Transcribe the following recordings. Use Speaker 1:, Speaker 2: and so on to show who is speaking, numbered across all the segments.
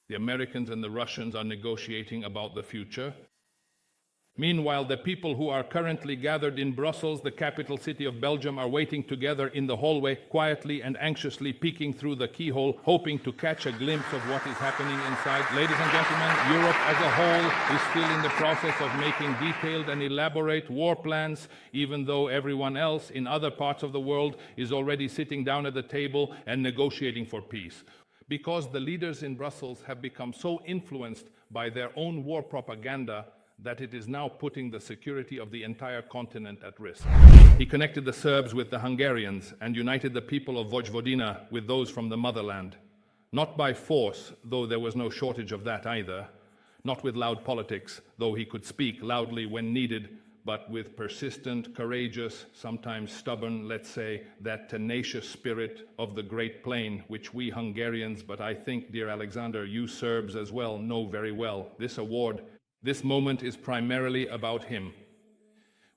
Speaker 1: The Americans and the Russians are negotiating about the future. Meanwhile, the people who are currently gathered in Brussels, the capital city of Belgium, are waiting together in the hallway, quietly and anxiously peeking through the keyhole, hoping to catch a glimpse of what is happening inside. Ladies and gentlemen, Europe as a whole is still in the process of making detailed and elaborate war plans, even though everyone else in other parts of the world is already sitting down at the table and negotiating for peace. Because the leaders in Brussels have become so influenced by their own war propaganda that it is now putting the security of the entire continent at risk. He connected the Serbs with the Hungarians and united the people of Vojvodina with those from the motherland. Not by force, though there was no shortage of that either. Not with loud politics, though he could speak loudly when needed, but with persistent, courageous, sometimes stubborn, let's say, that tenacious spirit of the Great Plain, which we Hungarians, but I think, dear Alexander, you Serbs as well, know very well. This moment is primarily about him,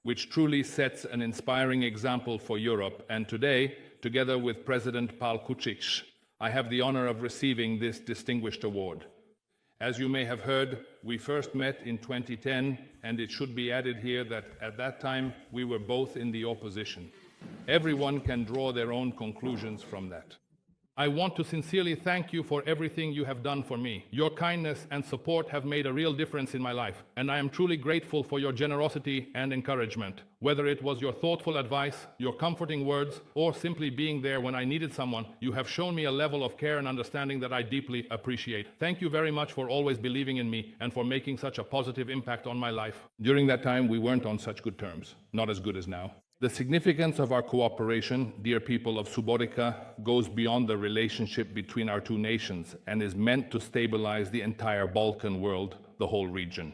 Speaker 1: which truly sets an inspiring example for Europe. And today, together with President Vucic, I have the honor of receiving this distinguished award. As you may have heard, we first met in 2010, and it should be added here that at that time we were both in the opposition. Everyone can draw their own conclusions from that. I want to sincerely thank you for everything you have done for me. Your kindness and support have made a real difference in my life, and I am truly grateful for your generosity and encouragement. Whether it was your thoughtful advice, your comforting words, or simply being there when I needed someone, you have shown me a level of care and understanding that I deeply appreciate. Thank you very much for always believing in me and for making such a positive impact on my life. During that time, we weren't on such good terms, not as good as now. The significance of our cooperation, dear people of Subotica, goes beyond the relationship between our two nations and is meant to stabilize the entire Balkan world, the whole region.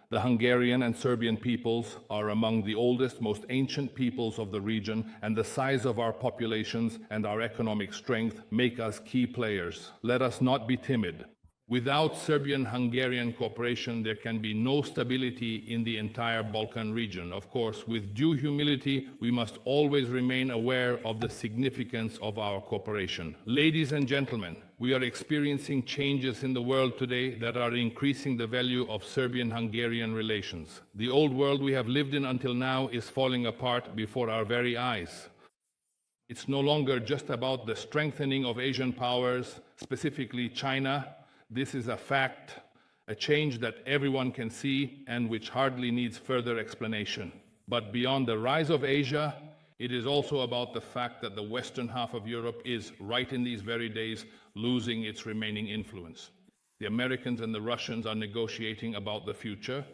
Speaker 1: The Hungarian and Serbian peoples are among the oldest, most ancient peoples of the region, and the size of our populations and our economic strength make us key players. Let us not be timid. Without Serbian-Hungarian cooperation, there can be no stability in the entire Balkan region. Of course, with due humility, we must always remain aware of the significance of our cooperation. Ladies and gentlemen, we are experiencing changes in the world today that are increasing the value of Serbian-Hungarian relations. The old world we have lived in until now is falling apart before our very eyes. It's no longer just about the strengthening of Asian powers, specifically China. This is a fact, a change that everyone can see and which hardly needs further explanation. But beyond the rise of Asia, it is also about the fact that the western half of Europe is, right in these very days, losing its remaining influence. The Americans and the Russians are negotiating about the future.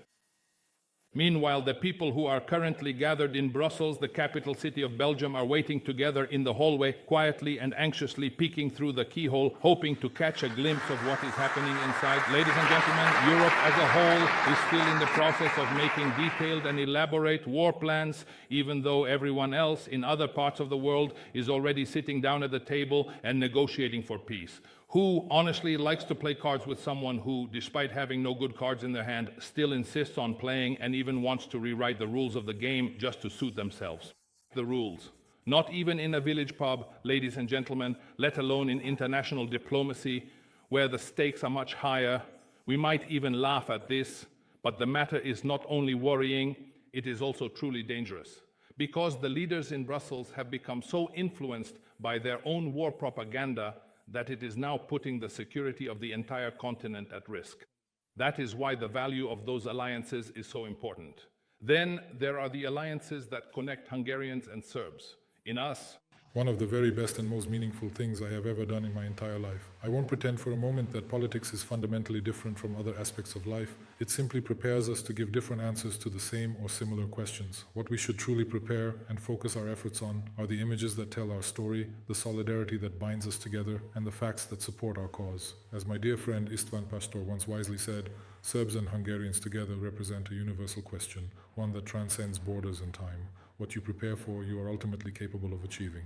Speaker 1: Meanwhile, the people who are currently gathered in Brussels, the capital city of Belgium, are waiting together in the hallway, quietly and anxiously peeking through the keyhole, hoping to catch a glimpse of what is happening inside. Ladies and gentlemen, Europe as a whole is still in the process of making detailed and elaborate war plans, even though everyone else in other parts of the world is already sitting down at the table and negotiating for peace. Who honestly likes to play cards with someone who, despite having no good cards in their hand, still insists on playing and even wants to rewrite the rules of the game just to suit themselves? The rules. Not even in a village pub, ladies and gentlemen, let alone in international diplomacy, where the stakes are much higher. We might even laugh at this, but the matter is not only worrying, it is also truly dangerous. Because the leaders in Brussels have become so influenced by their own war propaganda that it is now putting the security of the entire continent at risk. That is why the value of those alliances is so important. Then there are the alliances that connect Hungarians and Serbs. In us,
Speaker 2: one of the very best and most meaningful things I have ever done in my entire life. I won't pretend for a moment that politics is fundamentally different from other aspects of life. It simply prepares us to give different answers to the same or similar questions. What we should truly prepare and focus our efforts on are the images that tell our story, the solidarity that binds us together, and the facts that support our cause. As my dear friend Istvan Pastor once wisely said, Serbs and Hungarians together represent a universal question, one that transcends borders and time. What you prepare for, you are ultimately capable of achieving.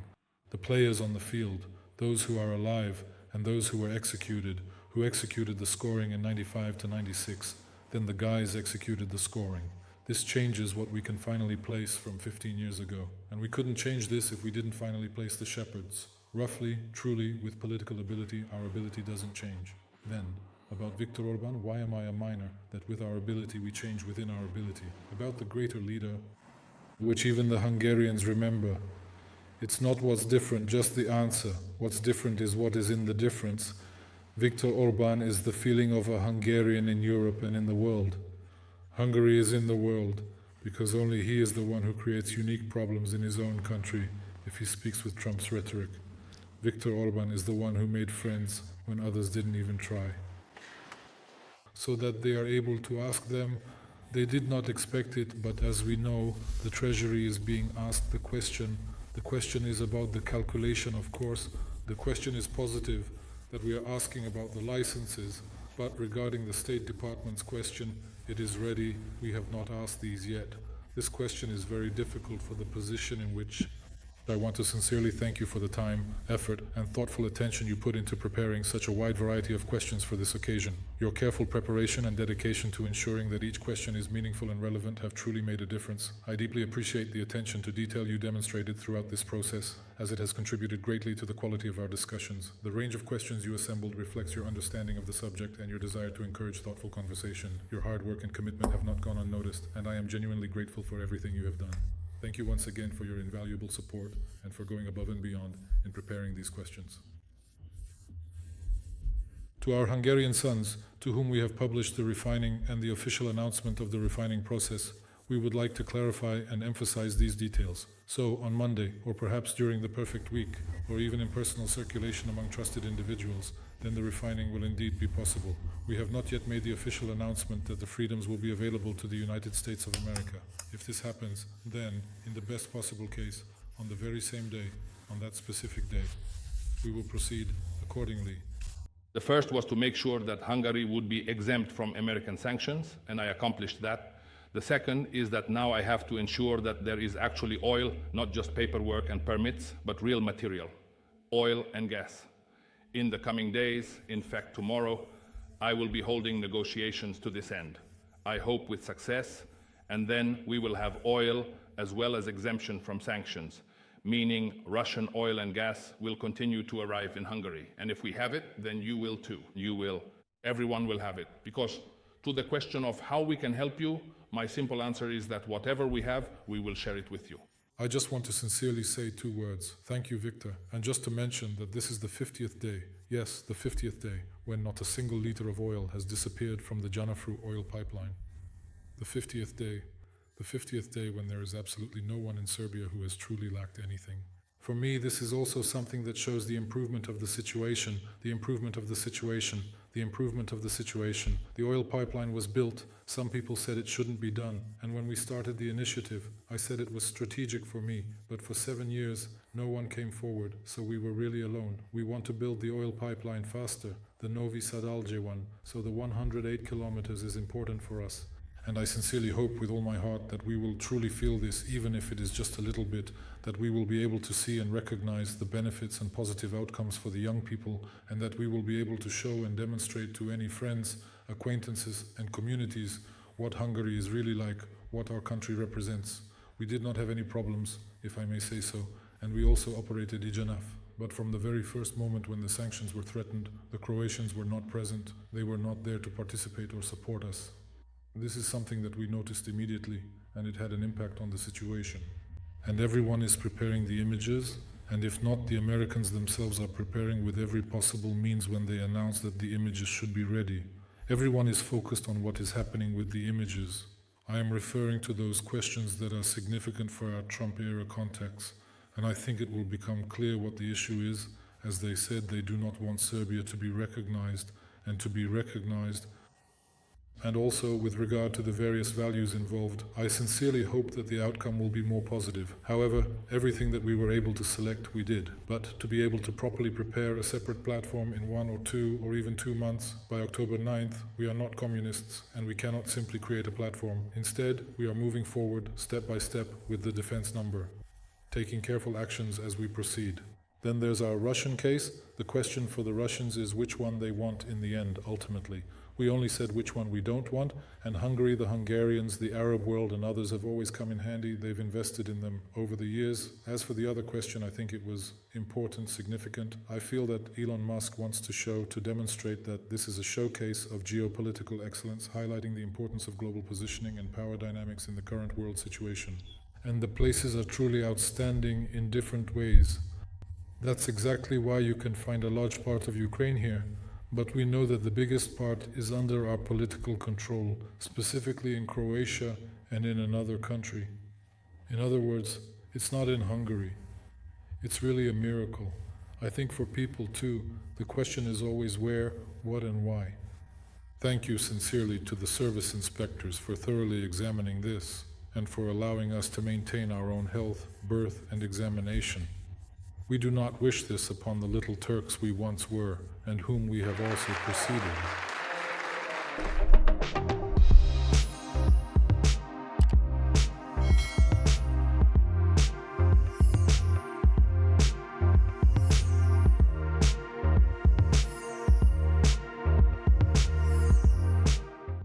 Speaker 2: The players on the field, those who are alive and those who were executed, who executed the scoring in 95 to 96, then the guys executed the scoring. This changes what we can finally place from 15 years ago. And we couldn't change this if we didn't finally place the shepherds. Roughly, truly, with political ability, our ability doesn't change. Then, above About Viktor Orban, why am I a minor? That with our ability we change within our ability. About the greater leader, which even the Hungarians remember. It's not what's different, just the answer. What's different is what is in the difference. Viktor Orban is the feeling of a Hungarian in Europe and in the world. Hungary is in the world because only he is the one who creates unique problems in his own country if he speaks with Trump's rhetoric. Viktor Orban is the one who made friends when others didn't even try. So that they are able to ask them, they did not expect it, but as we know, the Treasury is being asked the question. The question is about the calculation, of course. The question is positive, that we are asking about the licenses, but regarding the State Department's question, it is ready. We have not asked these yet. This question is very difficult for the position in which I want to sincerely thank you for the time, effort, and thoughtful attention you put into preparing such a wide variety of questions for this occasion. Your careful preparation and dedication to ensuring that each question is meaningful and relevant have truly made a difference. I deeply appreciate the attention to detail you demonstrated throughout this process, as it has contributed greatly to the quality of our discussions. The range of questions you assembled reflects your understanding of the subject and your desire to encourage thoughtful conversation. Your hard work and commitment have not gone unnoticed, and I am genuinely grateful for everything you have done. Thank you once again for your invaluable support and for going above and beyond in preparing these questions. To our Hungarian sons, to whom we have published the refining and the official announcement of the refining process, we would like to clarify and emphasize these details. So, on Monday, or perhaps during the perfect week, or even in personal circulation among trusted individuals, then the refining will indeed be possible. We have not yet made the official announcement that the freedoms will be available to the United States of America. If this happens, then, in the best possible case, on the very same day, on that specific day, we will proceed accordingly.
Speaker 1: The first was to make sure that Hungary would be exempt from American sanctions, and I accomplished that. The second is that now I have to ensure that there is actually oil, not just paperwork and permits, but real material, oil and gas. In the coming days, in fact tomorrow, I will be holding negotiations to this end. I hope with success, and then we will have oil as well as exemption from sanctions, meaning Russian oil and gas will continue to arrive in Hungary. And if we have it, then you will too. Everyone will have it. Because to the question of how we can help you, my simple answer is that whatever we have, we will share it with you.
Speaker 2: I just want to sincerely say 2 words. Thank you, Viktor. And just to mention that this is the 50th day, yes, the 50th day, when not a single liter of oil has disappeared from the Janafru oil pipeline. The 50th day when there is absolutely no one in Serbia who has truly lacked anything. For me, this is also something that shows the improvement of the situation, the improvement of the situation, the improvement of the situation. The oil pipeline was built. Some people said it shouldn't be done. And when we started the initiative, I said it was strategic for me. But for 7 years, no one came forward, so we were really alone. We want to build the oil pipeline faster, the Novi Sadalje one, so the 108 kilometers is important for us. And I sincerely hope with all my heart that we will truly feel this, even if it is just a little bit, that we will be able to see and recognize the benefits and positive outcomes for the young people, and that we will be able to show and demonstrate to any friends, acquaintances and communities what Hungary is really like, what our country represents. We did not have any problems, if I may say so, and we also operated enough. But from the very first moment when the sanctions were threatened, the Croatians were not present. They were not there to participate or support us. This is something that we noticed immediately, and it had an impact on the situation. And everyone is preparing the images, and if not, the Americans themselves are preparing with every possible means when they announce that the images should be ready. Everyone is focused on what is happening with the images. I am referring to those questions that are significant for our Trump-era contacts, and I think it will become clear what the issue is. As they said, they do not want Serbia to be recognized, and to be recognized. And also, with regard to the various values involved, I sincerely hope that the outcome will be more positive. However, everything that we were able to select, we did. But to be able to properly prepare a separate platform in 1 or 2 or even 2 months, by October 9th, we are not communists, and we cannot simply create a platform. Instead, we are moving forward, step by step, with the defense number, taking careful actions as we proceed. Then there's our Russian case. The question for the Russians is which one they want in the end, ultimately. We only said which one we don't want, and Hungary, the Hungarians, the Arab world, and others have always come in handy. They've invested in them over the years. As for the other question, I think it was important, significant. I feel that Elon Musk wants to demonstrate that this is a showcase of geopolitical excellence, highlighting the importance of global positioning and power dynamics in the current world situation. And the places are truly outstanding in different ways. That's exactly why you can find a large part of Ukraine here. But we know that the biggest part is under our political control, specifically in Croatia and in another country. In other words, it's not in Hungary. It's really a miracle. I think for people too, the question is always where, what, and why. Thank you sincerely to the service inspectors for thoroughly examining this and for allowing us to maintain our own health, birth, and examination. We do not wish this upon the little Turks we once were, and whom we have also preceded.